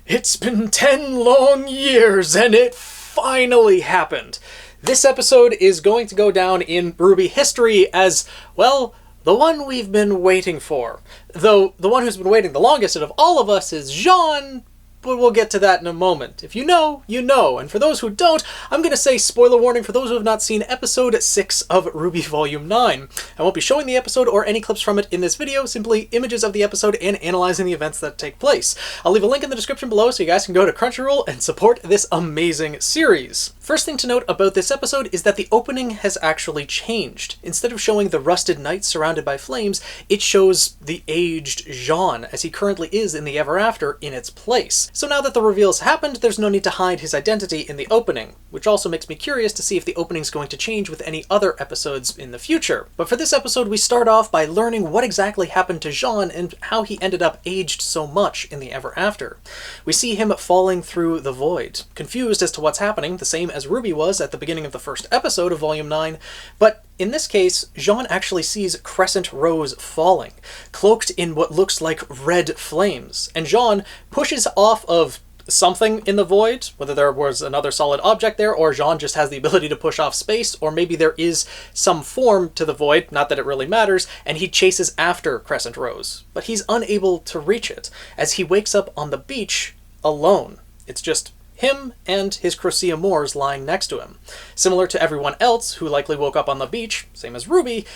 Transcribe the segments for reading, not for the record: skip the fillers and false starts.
It's been 10 long years, and it finally happened. This episode is going to go down in RWBY history as, well, the one we've been waiting for. Though the one who's been waiting the longest out of all of us is Jaune, but we'll get to that in a moment. If you know, you know. And for those who don't, I'm going to say spoiler warning for those who have not seen episode 6 of RWBY Volume 9. I won't be showing the episode or any clips from it in this video, simply images of the episode and analyzing the events that take place. I'll leave a link in the description below so you guys can go to Crunchyroll and support this amazing series. First thing to note about this episode is that the opening has actually changed. Instead of showing the rusted knight surrounded by flames, it shows the aged Jaune, as he currently is in the Ever After, in its place. So now that the reveal's happened, there's no need to hide his identity in the opening, which also makes me curious to see if the opening's going to change with any other episodes in the future. But for this episode, we start off by learning what exactly happened to Jaune and how he ended up aged so much in the Ever After. We see him falling through the void, confused as to what's happening, the same as RWBY was at the beginning of the first episode of Volume 9, but in this case, Jaune actually sees Crescent Rose falling, cloaked in what looks like red flames, and Jaune pushes off of something in the void, whether there was another solid object there, or Jaune just has the ability to push off space, or maybe there is some form to the void, not that it really matters, and he chases after Crescent Rose. But he's unable to reach it, as he wakes up on the beach alone. It's just him and his Crocea Moors lying next to him. Similar to everyone else who likely woke up on the beach, same as RWBY,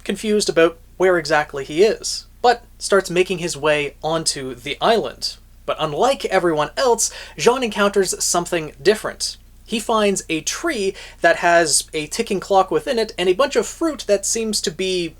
confused about where exactly he is, but starts making his way onto the island. But unlike everyone else, Jaune encounters something different. He finds a tree that has a ticking clock within it and a bunch of fruit that seems to be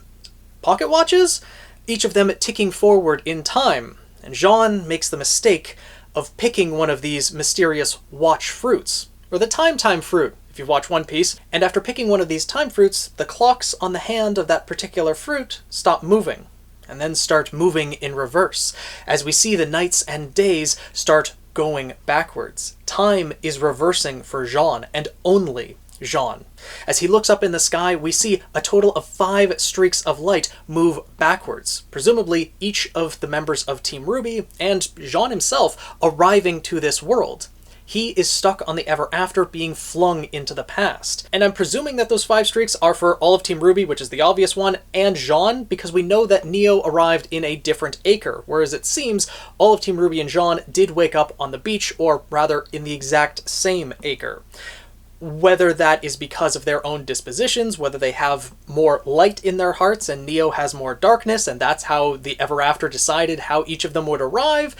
pocket watches, each of them ticking forward in time. And Jaune makes the mistake of picking one of these mysterious watch fruits, or the time fruit, if you've watched One Piece. And after picking one of these time fruits, the clocks on the hand of that particular fruit stop moving, and then start moving in reverse, as we see the nights and days start going backwards. Time is reversing for Jaune, and only Jaune. As he looks up in the sky, we see a total of 5 streaks of light move backwards, presumably each of the members of Team RWBY and Jaune himself arriving to this world. He is stuck on the Ever After, being flung into the past. And I'm presuming that those 5 streaks are for all of Team RWBY, which is the obvious one, and Jaune, because we know that Neo arrived in a different acre, whereas it seems all of Team RWBY and Jaune did wake up on the beach, or rather in the exact same acre. Whether that is because of their own dispositions, whether they have more light in their hearts and Neo has more darkness, and that's how the Ever After decided how each of them would arrive,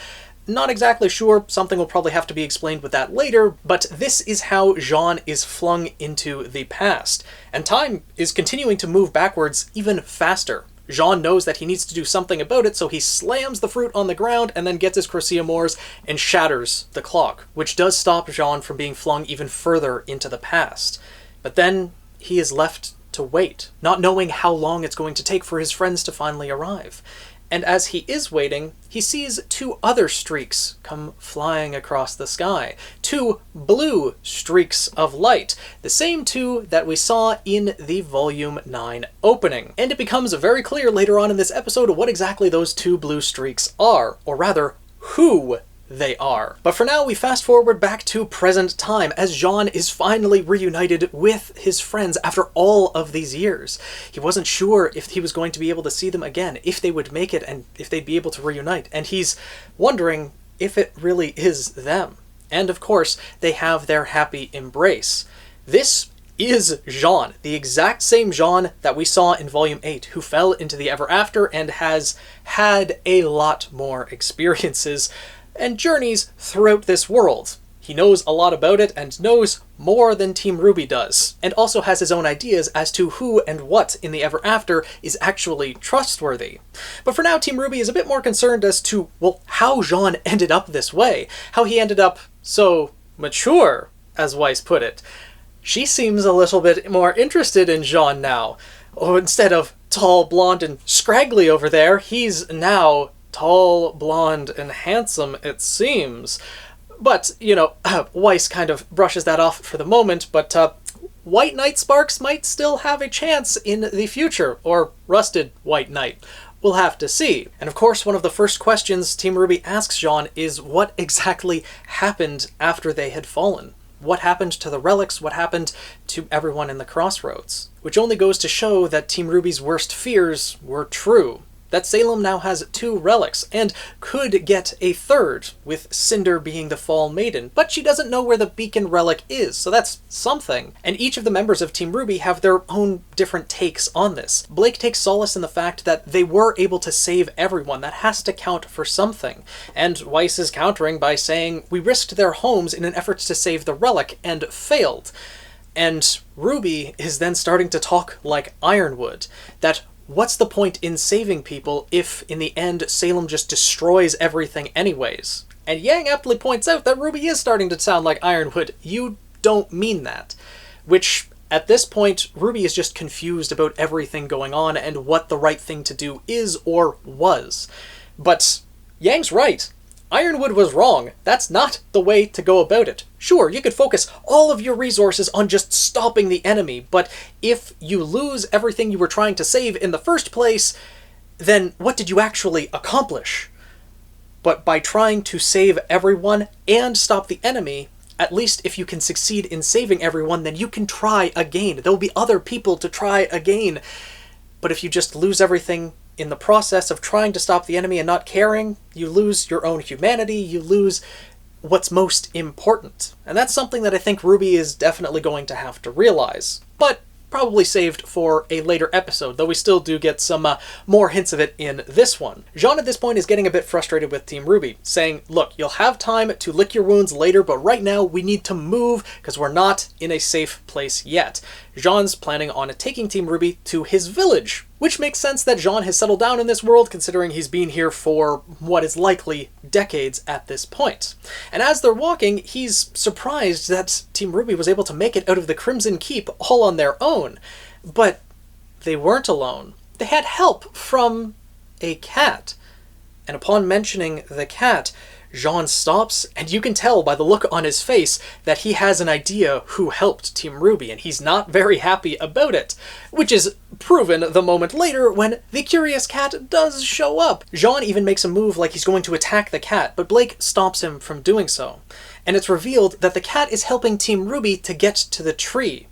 not exactly sure. Something will probably have to be explained with that later, but this is how Jaune is flung into the past. And time is continuing to move backwards even faster. Jaune knows that he needs to do something about it, so he slams the fruit on the ground and then gets his Crocea Moors and shatters the clock, which does stop Jaune from being flung even further into the past. But then he is left to wait, not knowing how long it's going to take for his friends to finally arrive. And as he is waiting, he sees 2 other streaks come flying across the sky. 2 blue streaks of light, the same 2 that we saw in the Volume 9 opening. And it becomes very clear later on in this episode what exactly those 2 blue streaks are, or rather, who they are. But for now, we fast forward back to present time, as Jaune is finally reunited with his friends after all of these years. He wasn't sure if he was going to be able to see them again, if they would make it, and if they'd be able to reunite. And he's wondering if it really is them. And of course, they have their happy embrace. This is Jaune, the exact same Jaune that we saw in Volume 8, who fell into the Ever After and has had a lot more experiences and journeys throughout this world. He knows a lot about it and knows more than Team RWBY does, and also has his own ideas as to who and what in the Ever After is actually trustworthy. But for now, Team RWBY is a bit more concerned as to, well, how Jaune ended up this way, how he ended up so mature, as Weiss put it. She seems a little bit more interested in Jaune now. Oh, instead of tall, blonde, and scraggly over there, he's now tall, blonde, and handsome, it seems. But, you know, Weiss kind of brushes that off for the moment, but White Knight Sparks might still have a chance in the future, or Rusted White Knight, We'll have to see. And of course, one of the first questions Team RWBY asks Jaune is what exactly happened after they had fallen. What happened to the relics? What happened to everyone in the crossroads? Which only goes to show that Team RWBY's worst fears were true. That Salem now has 2 relics, and could get a 3rd, with Cinder being the Fall Maiden, but she doesn't know where the Beacon relic is, so that's something. And each of the members of Team RWBY have their own different takes on this. Blake takes solace in the fact that they were able to save everyone. That has to count for something. And Weiss is countering by saying, we risked their homes in an effort to save the relic, and failed. And RWBY is then starting to talk like Ironwood, that what's the point in saving people if, in the end, Salem just destroys everything anyways? And Yang aptly points out that RWBY is starting to sound like Ironwood. You don't mean that. Which, at this point, RWBY is just confused about everything going on and what the right thing to do is or was. But Yang's right. Ironwood was wrong. That's not the way to go about it. Sure, you could focus all of your resources on just stopping the enemy, but if you lose everything you were trying to save in the first place, then what did you actually accomplish? But by trying to save everyone and stop the enemy, at least if you can succeed in saving everyone, then you can try again. There will be other people to try again. But if you just lose everything in the process of trying to stop the enemy and not caring, you lose your own humanity, you lose what's most important. And that's something that I think RWBY is definitely going to have to realize. But probably saved for a later episode, though we still do get some more hints of it in this one. Jaune at this point is getting a bit frustrated with Team RWBY, saying, look, you'll have time to lick your wounds later, but right now we need to move because we're not in a safe place yet. Jaune's planning on taking Team RWBY to his village, which makes sense that Jaune has settled down in this world considering he's been here for what is likely decades at this point. And as they're walking, he's surprised that Team RWBY was able to make it out of the Crimson Keep all on their own. But they weren't alone. They had help from a cat. And upon mentioning the cat, Jaune stops, and you can tell by the look on his face that he has an idea who helped Team RWBY, and he's not very happy about it, which is proven the moment later when the curious cat does show up. Jaune even makes a move like he's going to attack the cat, but Blake stops him from doing so. And it's revealed that the cat is helping Team RWBY to get to the tree.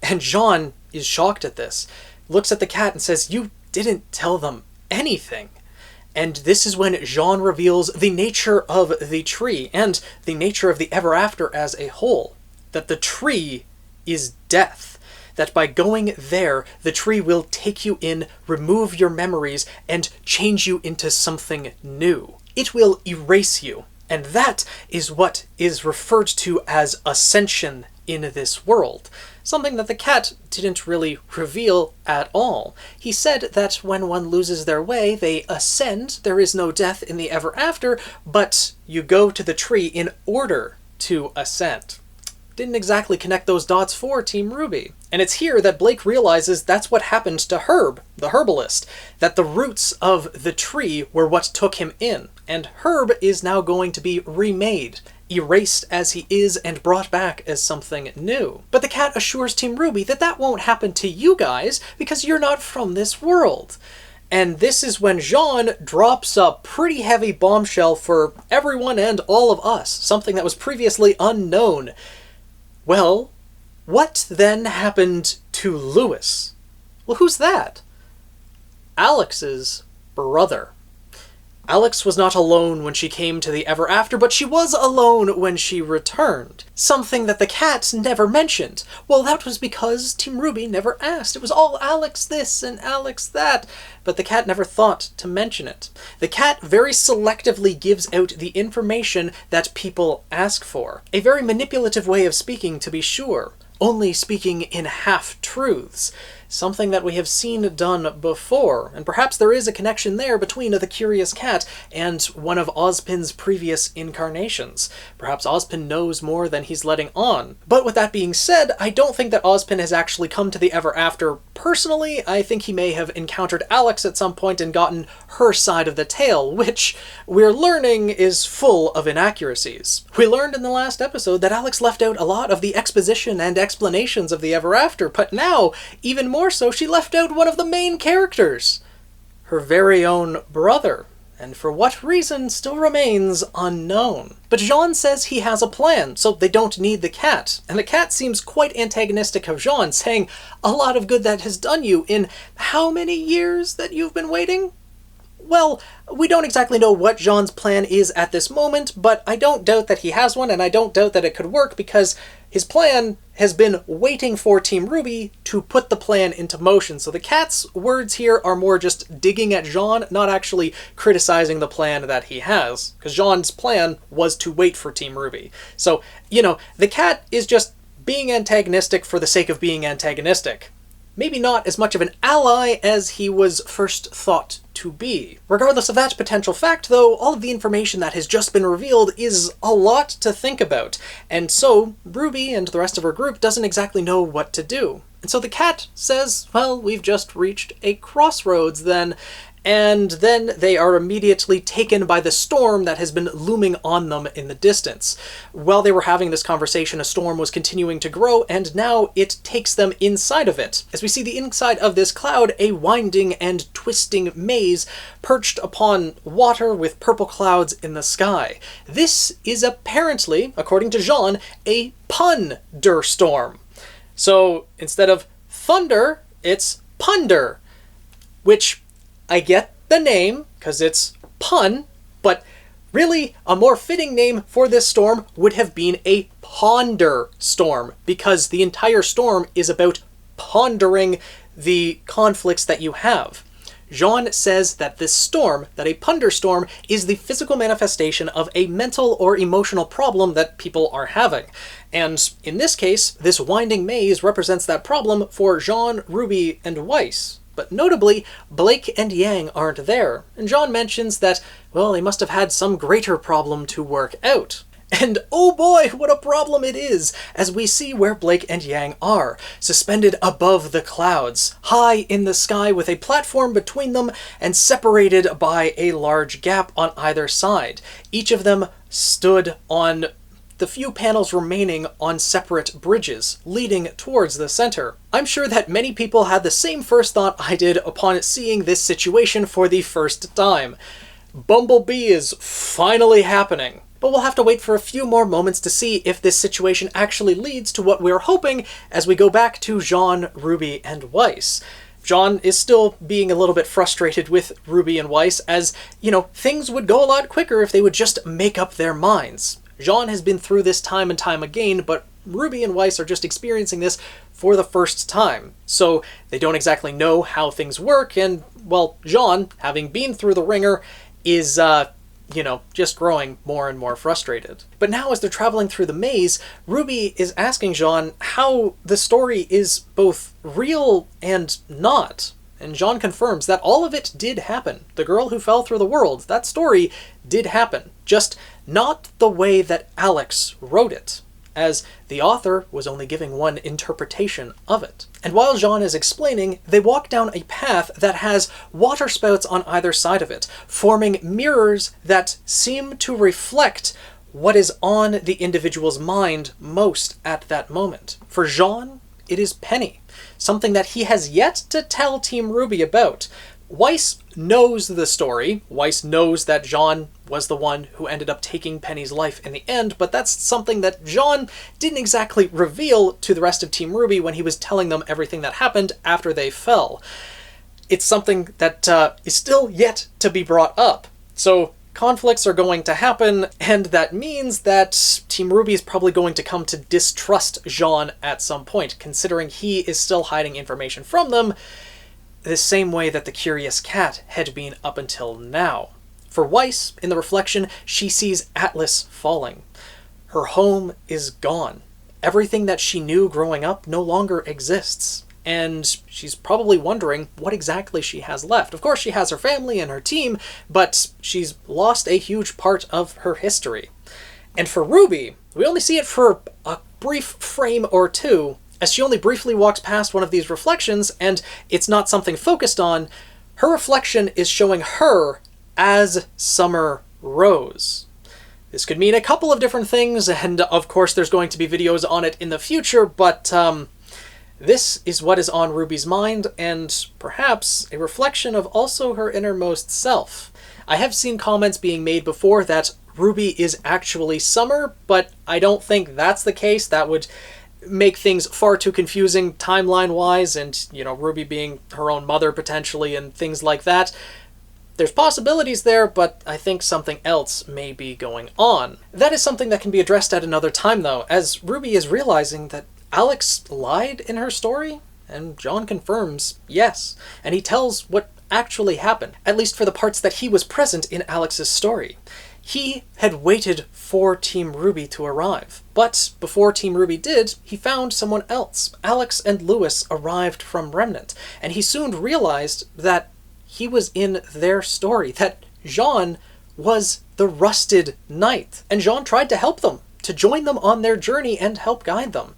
And Jaune is shocked at this, looks at the cat and says, "You didn't tell them anything." And this is when Jaune reveals the nature of the tree, and the nature of the Ever After as a whole. That the tree is death. That by going there, the tree will take you in, remove your memories, and change you into something new. It will erase you. And that is what is referred to as ascension in this world. Something that the cat didn't really reveal at all. He said that when one loses their way, they ascend, there is no death in the Ever After, but you go to the tree in order to ascend. Didn't exactly connect those dots for Team RWBY. And it's here that Blake realizes that's what happened to Herb, the herbalist, that the roots of the tree were what took him in, and Herb is now going to be remade, erased as he is and brought back as something new. But the cat assures Team RWBY that that won't happen to you guys because you're not from this world. And this is when Jaune drops a pretty heavy bombshell for everyone and all of us, something that was previously unknown. Well, what then happened to Lewis? Well, who's that? Alex's brother. Alex was not alone when she came to the Ever After, but she was alone when she returned. Something that the cat never mentioned. Well, that was because Team RWBY never asked. It was all Alex this and Alex that, but the cat never thought to mention it. The cat very selectively gives out the information that people ask for. A very manipulative way of speaking, to be sure. Only speaking in half-truths. Something that we have seen done before, and perhaps there is a connection there between the Curious Cat and one of Ozpin's previous incarnations. Perhaps Ozpin knows more than he's letting on. But with that being said, I don't think that Ozpin has actually come to the Ever After personally. I think he may have encountered Alex at some point and gotten her side of the tale, which we're learning is full of inaccuracies. We learned in the last episode that Alex left out a lot of the exposition and explanations of the Ever After, but now, even more so, she left out one of the main characters. her very own brother, and for what reason still remains unknown. But Jaune says he has a plan, so they don't need the cat, and the cat seems quite antagonistic of Jaune, saying a lot of good that has done you in how many years that you've been waiting? Well, we don't exactly know what Jaune's plan is at this moment, but I don't doubt that he has one, and I don't doubt that it could work, because his plan has been waiting for Team RWBY to put the plan into motion. So the cat's words here are more just digging at Jaune, not actually criticizing the plan that he has, because Jaune's plan was to wait for Team RWBY. So, the cat is just being antagonistic for the sake of being antagonistic. Maybe not as much of an ally as he was first thought to be. Regardless of that potential fact, though, all of the information that has just been revealed is a lot to think about, and so RWBY and the rest of her group doesn't exactly know what to do. And so the cat says, well, we've just reached a crossroads then, and then they are immediately taken by the storm that has been looming on them in the distance. While they were having this conversation, a storm was continuing to grow, and now it takes them inside of it. As we see the inside of this cloud, a winding and twisting maze perched upon water with purple clouds in the sky. This is apparently, according to Jaune, a punderstorm. So instead of thunder, it's punder, which I get the name, because it's pun, but really a more fitting name for this storm would have been a ponder storm, because the entire storm is about pondering the conflicts that you have. Jaune says that this storm, that a punderstorm, is the physical manifestation of a mental or emotional problem that people are having. And in this case, this winding maze represents that problem for Jaune, RWBY, and Weiss. But notably, Blake and Yang aren't there, and Jaune mentions that, well, they must have had some greater problem to work out. And oh boy, what a problem it is, as we see where Blake and Yang are, suspended above the clouds, high in the sky with a platform between them and separated by a large gap on either side. Each of them stood on the few panels remaining on separate bridges, leading towards the center. I'm sure that many people had the same first thought I did upon seeing this situation for the first time. Bumblebee is finally happening. But we'll have to wait for a few more moments to see if this situation actually leads to what we're hoping as we go back to Jaune, RWBY, and Weiss. Jaune is still being a little bit frustrated with RWBY and Weiss, as, things would go a lot quicker if they would just make up their minds. Jaune has been through this time and time again, but RWBY and Weiss are just experiencing this for the first time. So they don't exactly know how things work, and, well, Jaune, having been through the ringer, is, just growing more and more frustrated. But now as they're traveling through the maze, RWBY is asking Jaune how the story is both real and not. And Jaune confirms that all of it did happen. The girl who fell through the world, that story did happen. Just not the way that Alex wrote it, as the author was only giving one interpretation of it. And while Jaune is explaining, they walk down a path that has water spouts on either side of it, forming mirrors that seem to reflect what is on the individual's mind most at that moment. For Jaune, it is Penny, something that he has yet to tell Team RWBY about. Weiss knows the story. Weiss knows that Jaune was the one who ended up taking Penny's life in the end, but that's something that Jaune didn't exactly reveal to the rest of Team RWBY when he was telling them everything that happened after they fell. It's something that is still yet to be brought up. So conflicts are going to happen, and that means that Team RWBY is probably going to come to distrust Jaune at some point, considering he is still hiding information from them, the same way that the curious cat had been up until now. For Weiss, in the reflection, she sees Atlas falling. Her home is gone. Everything that she knew growing up no longer exists. And she's probably wondering what exactly she has left. Of course, she has her family and her team, but she's lost a huge part of her history. And for RWBY, we only see it for a brief frame or two, as she only briefly walks past one of these reflections, and it's not something focused on. Her reflection is showing her as Summer Rose. This could mean a couple of different things, and of course there's going to be videos on it in the future, but This is what is on RWBY's mind, and perhaps a reflection of also her innermost self. I have seen comments being made before that RWBY is actually Summer, but I don't think that's the case. That would make things far too confusing timeline-wise, and, RWBY being her own mother potentially and things like that. There's possibilities there, but I think something else may be going on. That is something that can be addressed at another time, though, as RWBY is realizing that Alex lied in her story, and Jaune confirms yes, and he tells what actually happened, at least for the parts that he was present in Alex's story. He had waited for Team RWBY to arrive, but before Team RWBY did, he found someone else. Alex and Lewis arrived from Remnant, and he soon realized that he was in their story, that Jaune was the Rusted Knight. And Jaune tried to help them, to join them on their journey and help guide them.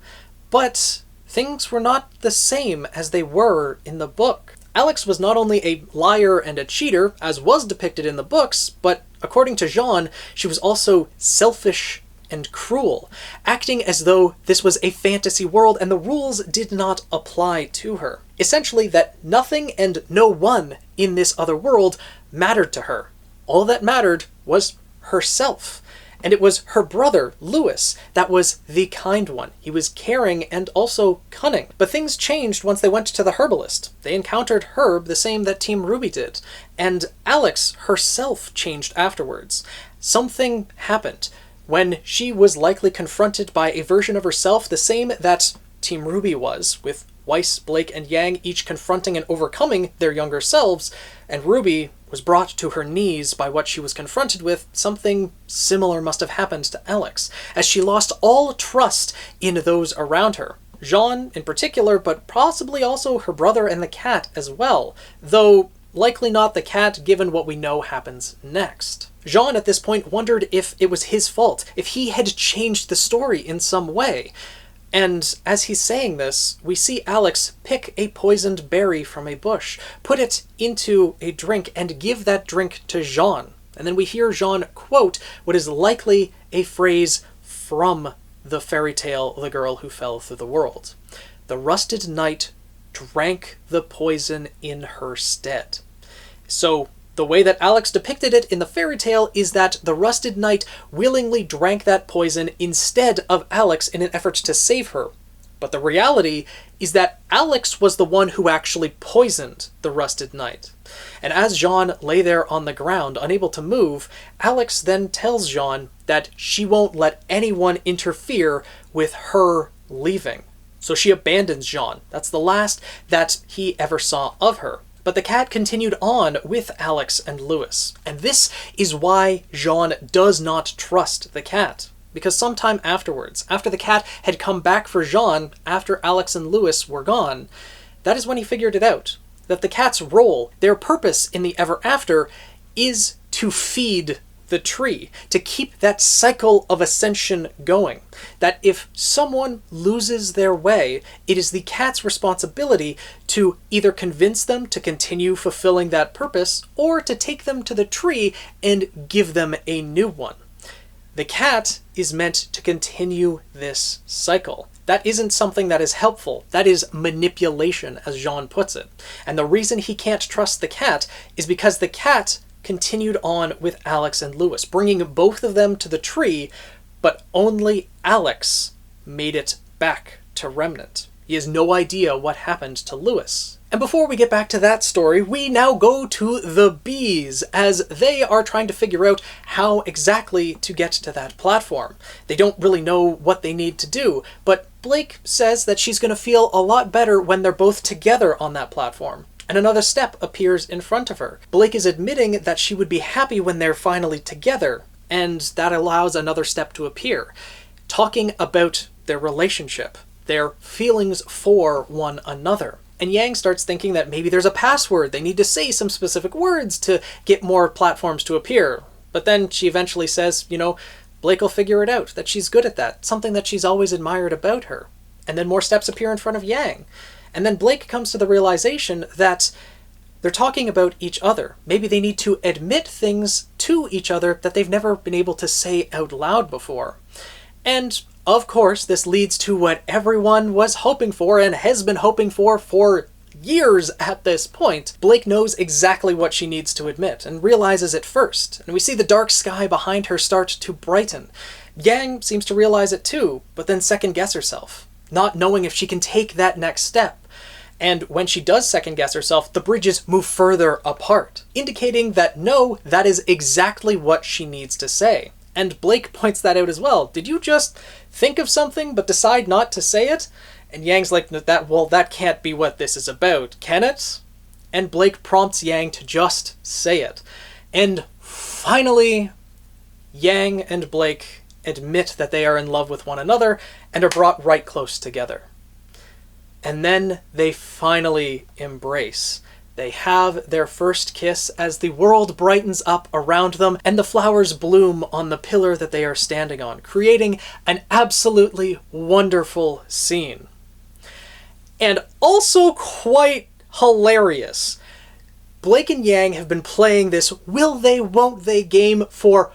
But things were not the same as they were in the book. Alex was not only a liar and a cheater, as was depicted in the books, but according to Jaune, she was also selfish and cruel, acting as though this was a fantasy world and the rules did not apply to her. Essentially, that nothing and no one in this other world mattered to her. All that mattered was herself. And it was her brother, Lewis, that was the kind one. He was caring and also cunning. But things changed once they went to the herbalist. They encountered Herb, the same that Team RWBY did. And Alex herself changed afterwards. Something happened when she was likely confronted by a version of herself the same that Team RWBY was, with Weiss, Blake, and Yang each confronting and overcoming their younger selves, and RWBY was brought to her knees by what she was confronted with. Something similar must have happened to Alex, as she lost all trust in those around her. Jaune in particular, but possibly also her brother and the cat as well, though likely not the cat given what we know happens next. Jaune at this point wondered if it was his fault, if he had changed the story in some way. And as he's saying this, we see Alex pick a poisoned berry from a bush, put it into a drink, and give that drink to Jaune. And then we hear Jaune quote what is likely a phrase from the fairy tale The Girl Who Fell Through the World. The Rusted Knight drank the poison in her stead. So the way that Alex depicted it in the fairy tale is that the Rusted Knight willingly drank that poison instead of Alex in an effort to save her. But the reality is that Alex was the one who actually poisoned the Rusted Knight. And as Jaune lay there on the ground, unable to move, Alex then tells Jaune that she won't let anyone interfere with her leaving. So she abandons Jaune. That's the last that he ever saw of her. But the cat continued on with Alex and Lewis. And this is why Jaune does not trust the cat. Because sometime afterwards, after the cat had come back for Jaune, after Alex and Lewis were gone, that is when he figured it out. That the cat's role, their purpose in the ever after, is to feed the tree, to keep that cycle of ascension going. That if someone loses their way, it is the cat's responsibility to either convince them to continue fulfilling that purpose, or to take them to the tree and give them a new one. The cat is meant to continue this cycle. That isn't something that is helpful. That is manipulation, as Jaune puts it. And the reason he can't trust the cat is because the cat continued on with Alex and Lewis, bringing both of them to the tree, but only Alex made it back to Remnant. He has no idea what happened to Lewis. And before we get back to that story, we now go to the bees, as they are trying to figure out how exactly to get to that platform. They don't really know what they need to do, but Blake says that she's going to feel a lot better when they're both together on that platform. And another step appears in front of her. Blake is admitting that she would be happy when they're finally together, and that allows another step to appear, talking about their relationship, their feelings for one another. And Yang starts thinking that maybe there's a password. They need to say some specific words to get more platforms to appear. But then she eventually says, Blake will figure it out, that she's good at that, something that she's always admired about her. And then more steps appear in front of Yang. And then Blake comes to the realization that they're talking about each other. Maybe they need to admit things to each other that they've never been able to say out loud before. And of course, this leads to what everyone was hoping for and has been hoping for years at this point. Blake knows exactly what she needs to admit and realizes it first. And we see the dark sky behind her start to brighten. Yang seems to realize it too, but then second guess herself, not knowing if she can take that next step. And when she does second guess herself, the bridges move further apart, indicating that no, that is exactly what she needs to say. And Blake points that out as well. Did you just think of something but decide not to say it? And Yang's like, that can't be what this is about, can it? And Blake prompts Yang to just say it. And finally, Yang and Blake admit that they are in love with one another and are brought right close together. And then they finally embrace. They have their first kiss as the world brightens up around them and the flowers bloom on the pillar that they are standing on, creating an absolutely wonderful scene. And also quite hilarious. Blake and Yang have been playing this will they, won't they game for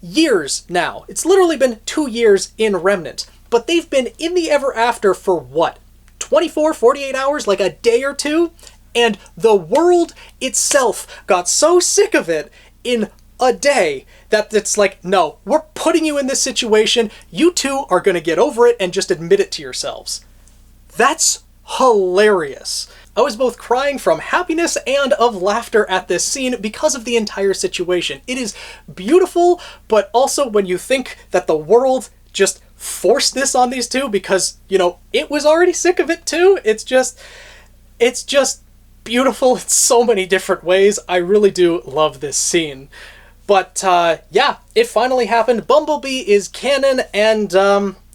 years now. It's literally been 2 years in Remnant, but they've been in the Ever After for what? 24, 48 hours, like a day or two? And the world itself got so sick of it in a day that it's like, no, we're putting you in this situation. You two are going to get over it and just admit it to yourselves. That's hilarious. I was both crying from happiness and of laughter at this scene because of the entire situation. It is beautiful, but also when you think that the world just forced this on these two because, it was already sick of it too. It's just beautiful in so many different ways. I really do love this scene. But yeah, it finally happened. Bumblebee is canon, and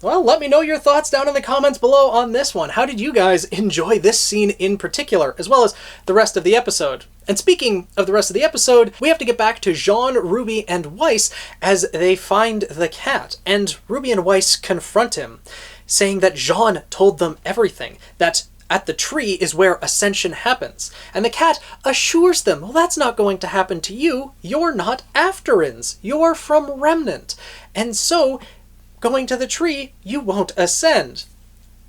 well, let me know your thoughts down in the comments below on this one. How did you guys enjoy this scene in particular, as well as the rest of the episode? And speaking of the rest of the episode, we have to get back to Jaune, RWBY, and Weiss as they find the cat, and RWBY and Weiss confront him, saying that Jaune told them everything, that at the tree is where ascension happens. And the cat assures them, well, that's not going to happen to you. You're not Afterins. You're from Remnant. And so, going to the tree, you won't ascend.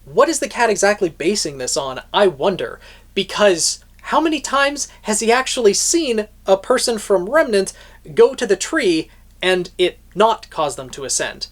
What is the cat exactly basing this on, I wonder? Because how many times has he actually seen a person from Remnant go to the tree and it not cause them to ascend?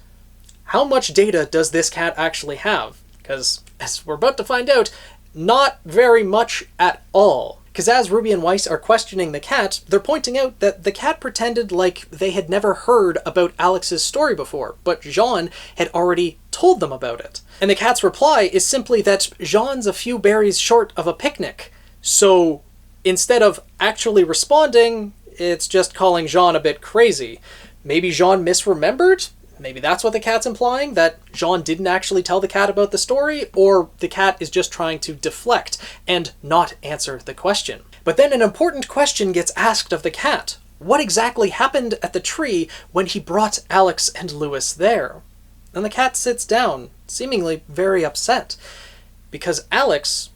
How much data does this cat actually have? Because, as we're about to find out, not very much at all. Because as RWBY and Weiss are questioning the cat, they're pointing out that the cat pretended like they had never heard about Alex's story before, but Jaune had already told them about it. And the cat's reply is simply that Jaune's a few berries short of a picnic. So instead of actually responding, it's just calling Jaune a bit crazy. Maybe Jaune misremembered? Maybe that's what the cat's implying, that Jaune didn't actually tell the cat about the story, or the cat is just trying to deflect and not answer the question. But then an important question gets asked of the cat. What exactly happened at the tree when he brought Alex and Lewis there? And the cat sits down, seemingly very upset, because Alex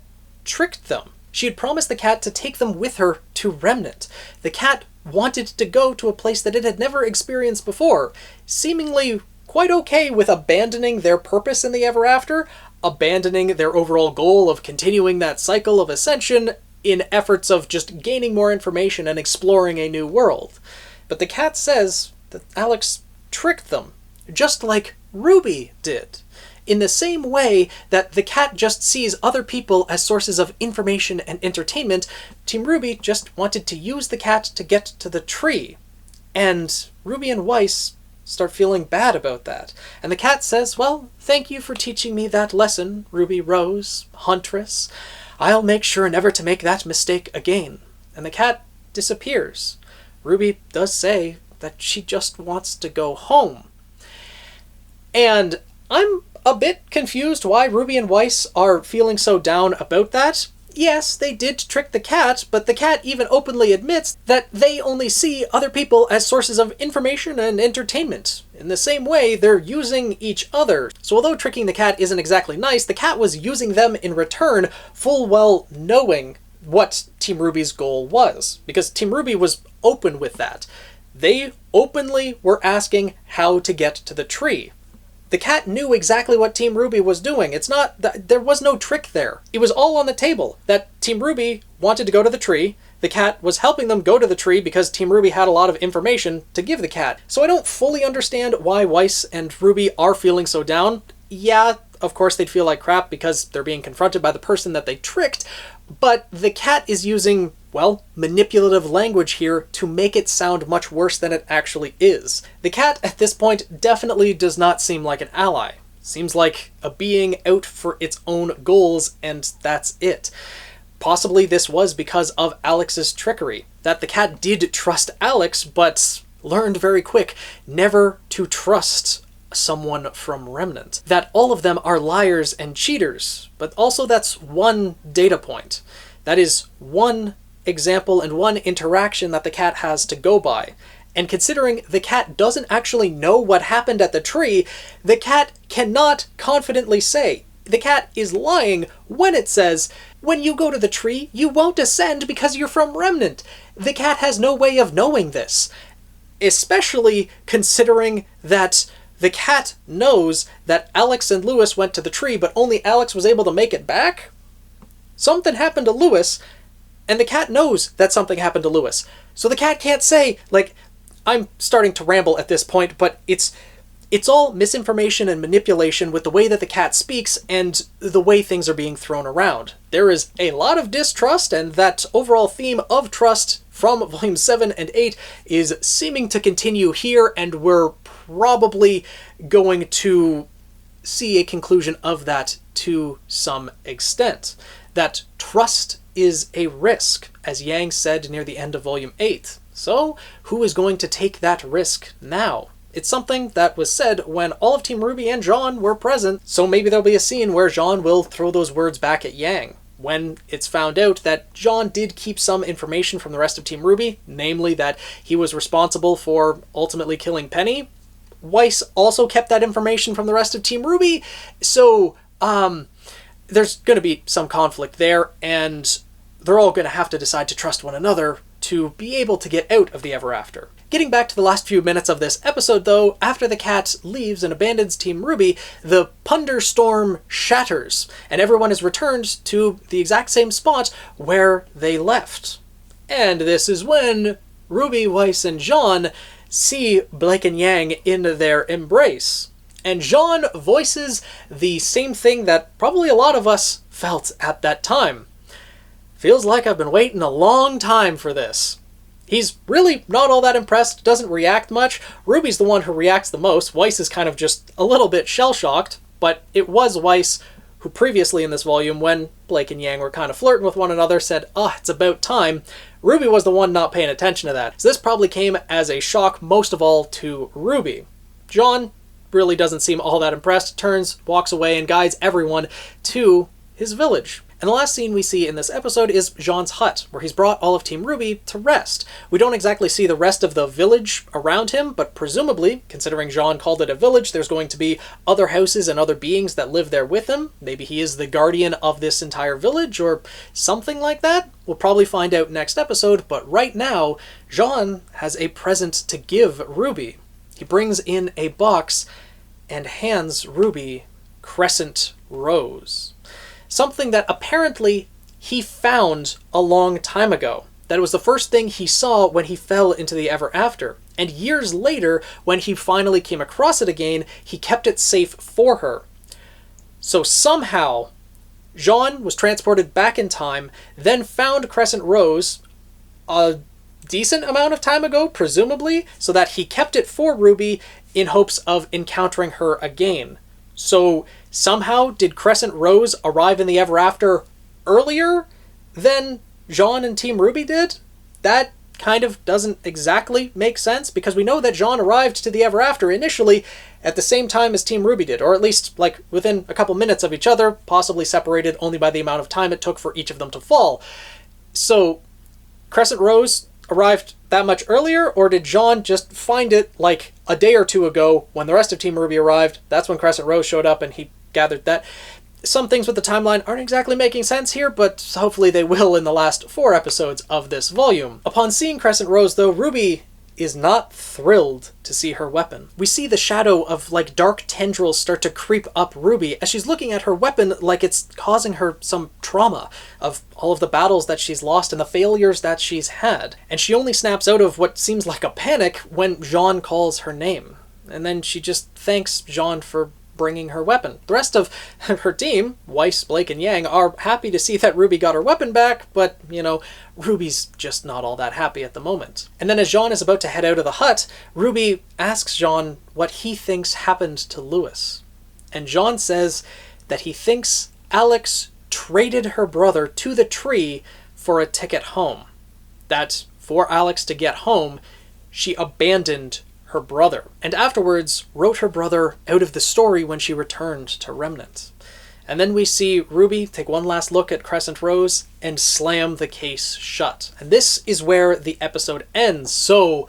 tricked them. She had promised the cat to take them with her to Remnant. The cat wanted to go to a place that it had never experienced before, seemingly quite okay with abandoning their purpose in the Ever After, abandoning their overall goal of continuing that cycle of ascension in efforts of just gaining more information and exploring a new world. But the cat says that Alex tricked them, just like RWBY did. In the same way that the cat just sees other people as sources of information and entertainment, Team RWBY just wanted to use the cat to get to the tree. And RWBY and Weiss start feeling bad about that. And the cat says, well, thank you for teaching me that lesson, Ruby Rose, Huntress. I'll make sure never to make that mistake again. And the cat disappears. RWBY does say that she just wants to go home. And I'm a bit confused why RWBY and Weiss are feeling so down about that. Yes, they did trick the cat, but the cat even openly admits that they only see other people as sources of information and entertainment. In the same way, they're using each other. So although tricking the cat isn't exactly nice, the cat was using them in return, full well knowing what Team RWBY's goal was. Because Team RWBY was open with that. They openly were asking how to get to the tree. The cat knew exactly what Team RWBY was doing. It's not, there was no trick there. It was all on the table that Team RWBY wanted to go to the tree. The cat was helping them go to the tree because Team RWBY had a lot of information to give the cat. So I don't fully understand why Weiss and RWBY are feeling so down. Yeah, of course they'd feel like crap because they're being confronted by the person that they tricked, but the cat is using, well, manipulative language here to make it sound much worse than it actually is. The cat at this point definitely does not seem like an ally. Seems like a being out for its own goals, and that's it. Possibly this was because of Alex's trickery, that the cat did trust Alex, but learned very quick never to trust someone from Remnant. That all of them are liars and cheaters, but also that's one data point. That is one example and one interaction that the cat has to go by. And considering the cat doesn't actually know what happened at the tree, the cat cannot confidently say. The cat is lying when it says, when you go to the tree, you won't ascend because you're from Remnant. The cat has no way of knowing this, especially considering that the cat knows that Alex and Lewis went to the tree, but only Alex was able to make it back. Something happened to Lewis, and the cat knows that something happened to Lewis. So the cat can't say, like, I'm starting to ramble at this point, but it's all misinformation and manipulation with the way that the cat speaks and the way things are being thrown around. There is a lot of distrust, and that overall theme of trust from Volumes 7 and 8 is seeming to continue here, and we're probably going to see a conclusion of that to some extent. That trust is a risk, as Yang said near the end of Volume 8. So, who is going to take that risk now? It's something that was said when all of Team RWBY and Jaune were present, so maybe there'll be a scene where Jaune will throw those words back at Yang. When it's found out that Jaune did keep some information from the rest of Team RWBY, namely that he was responsible for ultimately killing Penny, Weiss also kept that information from the rest of Team RWBY, so there's going to be some conflict there, and they're all going to have to decide to trust one another to be able to get out of the Ever After. Getting back to the last few minutes of this episode, though, after the cat leaves and abandons Team RWBY, the punderstorm shatters, and everyone is returned to the exact same spot where they left. And this is when RWBY, Weiss, and Jaune see Blake and Yang in their embrace. And Jaune voices the same thing that probably a lot of us felt at that time. Feels like I've been waiting a long time for this. He's really not all that impressed, doesn't react much. RWBY's the one who reacts the most. Weiss is kind of just a little bit shell-shocked, but it was Weiss who previously in this volume, when Blake and Yang were kind of flirting with one another, said, it's about time. RWBY was the one not paying attention to that. So this probably came as a shock most of all to RWBY. Jaune really doesn't seem all that impressed, turns, walks away, and guides everyone to his village. And the last scene we see in this episode is Jaune's hut, where he's brought all of Team RWBY to rest. We don't exactly see the rest of the village around him, but presumably, considering Jaune called it a village, there's going to be other houses and other beings that live there with him. Maybe he is the guardian of this entire village, or something like that. We'll probably find out next episode, but right now, Jaune has a present to give RWBY. He brings in a box and hands RWBY Crescent Rose. Something that apparently he found a long time ago. That it was the first thing he saw when he fell into the Ever After. And years later, when he finally came across it again, he kept it safe for her. So somehow, Jaune was transported back in time, then found Crescent Rose a decent amount of time ago, presumably, so that he kept it for RWBY in hopes of encountering her again. So somehow did Crescent Rose arrive in the Ever After earlier than Jaune and Team RWBY did? That kind of doesn't exactly make sense, because we know that Jaune arrived to the Ever After initially at the same time as Team RWBY did, or at least like within a couple minutes of each other, possibly separated only by the amount of time it took for each of them to fall. So Crescent Rose arrived that much earlier, or did Jaune just find it like a day or two ago when the rest of Team RWBY arrived? That's when Crescent Rose showed up and he gathered that. Some things with the timeline aren't exactly making sense here, but hopefully they will in the last 4 episodes of this volume. Upon seeing Crescent Rose, though, RWBY is not thrilled to see her weapon. We see the shadow of like dark tendrils start to creep up Ruby as she's looking at her weapon like it's causing her some trauma of all of the battles that she's lost and the failures that she's had. And she only snaps out of what seems like a panic when Jaune calls her name. And then she just thanks Jaune for bringing her weapon. The rest of her team, Weiss, Blake, and Yang, are happy to see that Ruby got her weapon back, but, you know, Ruby's just not all that happy at the moment. And then as Jaune is about to head out of the hut, Ruby asks Jaune what he thinks happened to Louis. And Jaune says that he thinks Alex traded her brother to the tree for a ticket home. That for Alex to get home, she abandoned her brother, and afterwards wrote her brother out of the story when she returned to Remnant. And then we see Ruby take one last look at Crescent Rose and slam the case shut. And this is where the episode ends. So,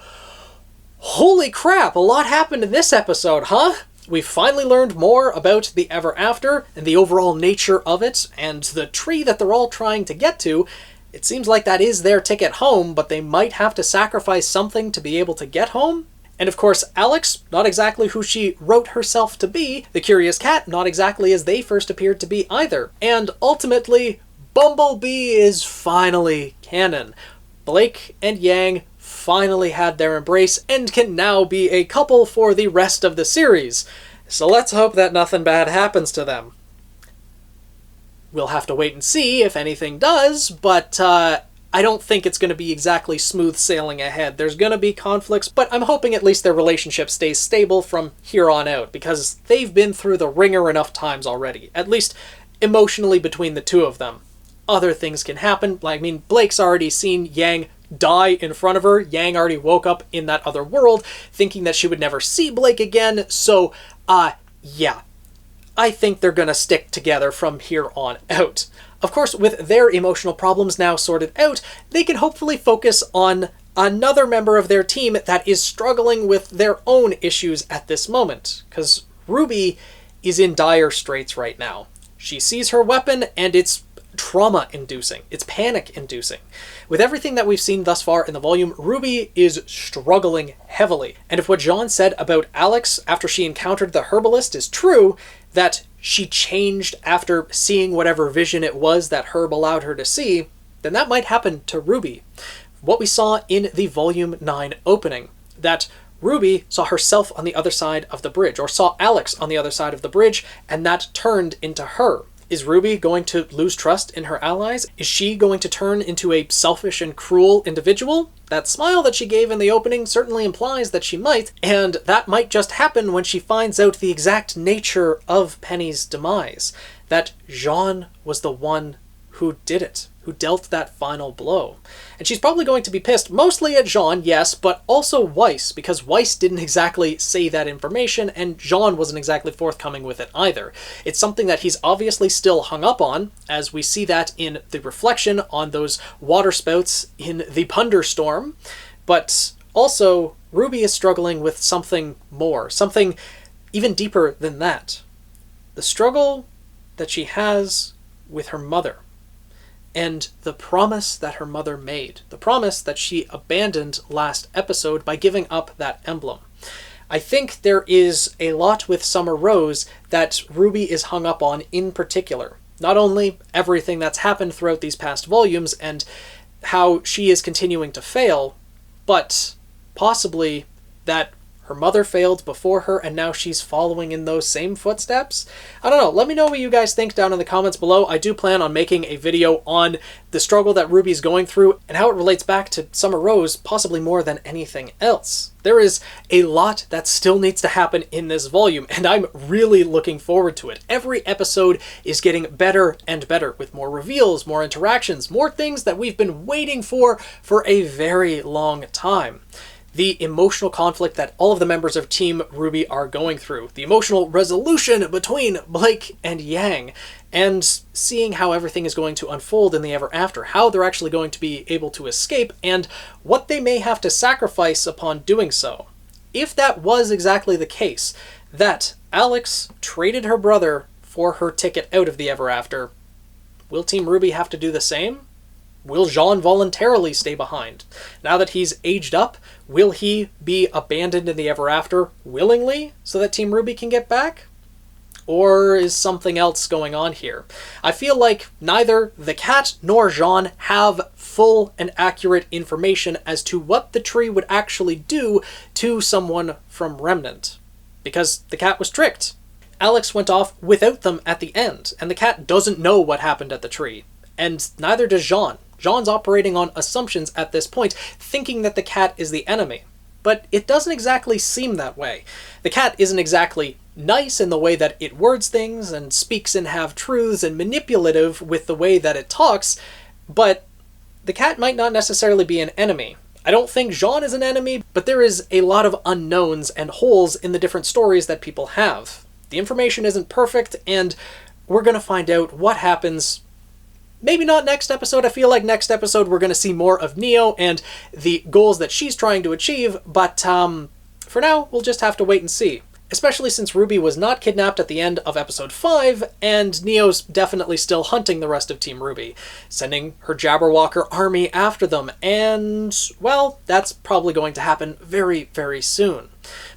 holy crap, a lot happened in this episode, huh? We finally learned more about the Ever After and the overall nature of it, and the tree that they're all trying to get to. It seems like that is their ticket home, but they might have to sacrifice something to be able to get home. And of course, Alex, not exactly who she wrote herself to be. The Curious Cat, not exactly as they first appeared to be either. And ultimately, Bumblebee is finally canon. Blake and Yang finally had their embrace and can now be a couple for the rest of the series. So let's hope that nothing bad happens to them. We'll have to wait and see if anything does, but I don't think it's going to be exactly smooth sailing ahead. There's going to be conflicts, but I'm hoping at least their relationship stays stable from here on out, because they've been through the ringer enough times already, at least emotionally between the two of them. Other things can happen. I mean, Blake's already seen Yang die in front of her. Yang already woke up in that other world, thinking that she would never see Blake again, so, yeah. I think they're going to stick together from here on out. Of course, with their emotional problems now sorted out, they can hopefully focus on another member of their team that is struggling with their own issues at this moment. Because RWBY is in dire straits right now. She sees her weapon and it's trauma-inducing. It's panic-inducing. With everything that we've seen thus far in the volume, RWBY is struggling heavily. And if what Jaune said about Alex after she encountered the herbalist is true, that she changed after seeing whatever vision it was that Herb allowed her to see, then that might happen to RWBY. What we saw in the Volume 9 opening, that RWBY saw herself on the other side of the bridge, or saw Alex on the other side of the bridge, and that turned into her. Is RWBY going to lose trust in her allies? Is she going to turn into a selfish and cruel individual? That smile that she gave in the opening certainly implies that she might, and that might just happen when she finds out the exact nature of Penny's demise. That Jaune was the one who did it, who dealt that final blow. And she's probably going to be pissed mostly at Jaune, yes, but also Weiss, because Weiss didn't exactly say that information, and Jaune wasn't exactly forthcoming with it either. It's something that he's obviously still hung up on, as we see that in the reflection on those water spouts in the punderstorm, but also RWBY is struggling with something more, something even deeper than that. The struggle that she has with her mother. And the promise that her mother made. The promise that she abandoned last episode by giving up that emblem. I think there is a lot with Summer Rose that RWBY is hung up on in particular. Not only everything that's happened throughout these past volumes and how she is continuing to fail, but possibly that her mother failed before her, and now she's following in those same footsteps? I don't know. Let me know what you guys think down in the comments below. I do plan on making a video on the struggle that RWBY's going through and how it relates back to Summer Rose, possibly more than anything else. There is a lot that still needs to happen in this volume, and I'm really looking forward to it. Every episode is getting better and better, with more reveals, more interactions, more things that we've been waiting for a very long time. The emotional conflict that all of the members of Team RWBY are going through, the emotional resolution between Blake and Yang, and seeing how everything is going to unfold in the Ever After, how they're actually going to be able to escape, and what they may have to sacrifice upon doing so. If that was exactly the case, that Alex traded her brother for her ticket out of the Ever After, will Team RWBY have to do the same? will Jaune voluntarily stay behind? Now that he's aged up, will he be abandoned in the Ever After willingly so that Team RWBY can get back? Or is something else going on here? I feel like neither the cat nor Jaune have full and accurate information as to what the tree would actually do to someone from Remnant, because the cat was tricked. Alex went off without them at the end, and the cat doesn't know what happened at the tree, and neither does Jaune. Jaune's operating on assumptions at this point, thinking that the cat is the enemy. But it doesn't exactly seem that way. The cat isn't exactly nice in the way that it words things and speaks in half-truths and manipulative with the way that it talks, but the cat might not necessarily be an enemy. I don't think Jaune is an enemy, but there is a lot of unknowns and holes in the different stories that people have. The information isn't perfect, and we're going to find out what happens. Maybe not next episode. I feel like next episode we're going to see more of Neo and the goals that she's trying to achieve, but for now, we'll just have to wait and see. Especially since RWBY was not kidnapped at the end of episode 5, and Neo's definitely still hunting the rest of Team RWBY, sending her Jabberwocker army after them, and, well, that's probably going to happen very, very soon.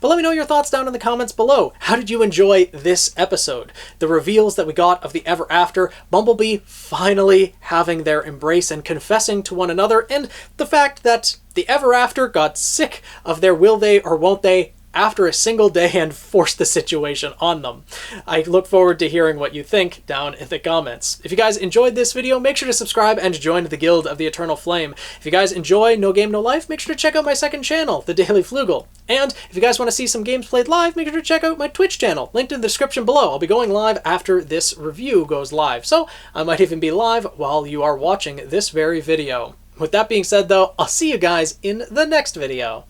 But let me know your thoughts down in the comments below. How did you enjoy this episode? The reveals that we got of the Ever After, Bumblebee finally having their embrace and confessing to one another, and the fact that the Ever After got sick of their will they or won't they after a single day and forced the situation on them. I look forward to hearing what you think down in the comments. If you guys enjoyed this video, make sure to subscribe and join the Guild of the Eternal Flame. If you guys enjoy No Game No Life, make sure to check out my second channel, The Daily Flugel. And if you guys want to see some games played live, make sure to check out my Twitch channel, linked in the description below. I'll be going live after this review goes live, so I might even be live while you are watching this very video. With that being said though, I'll see you guys in the next video.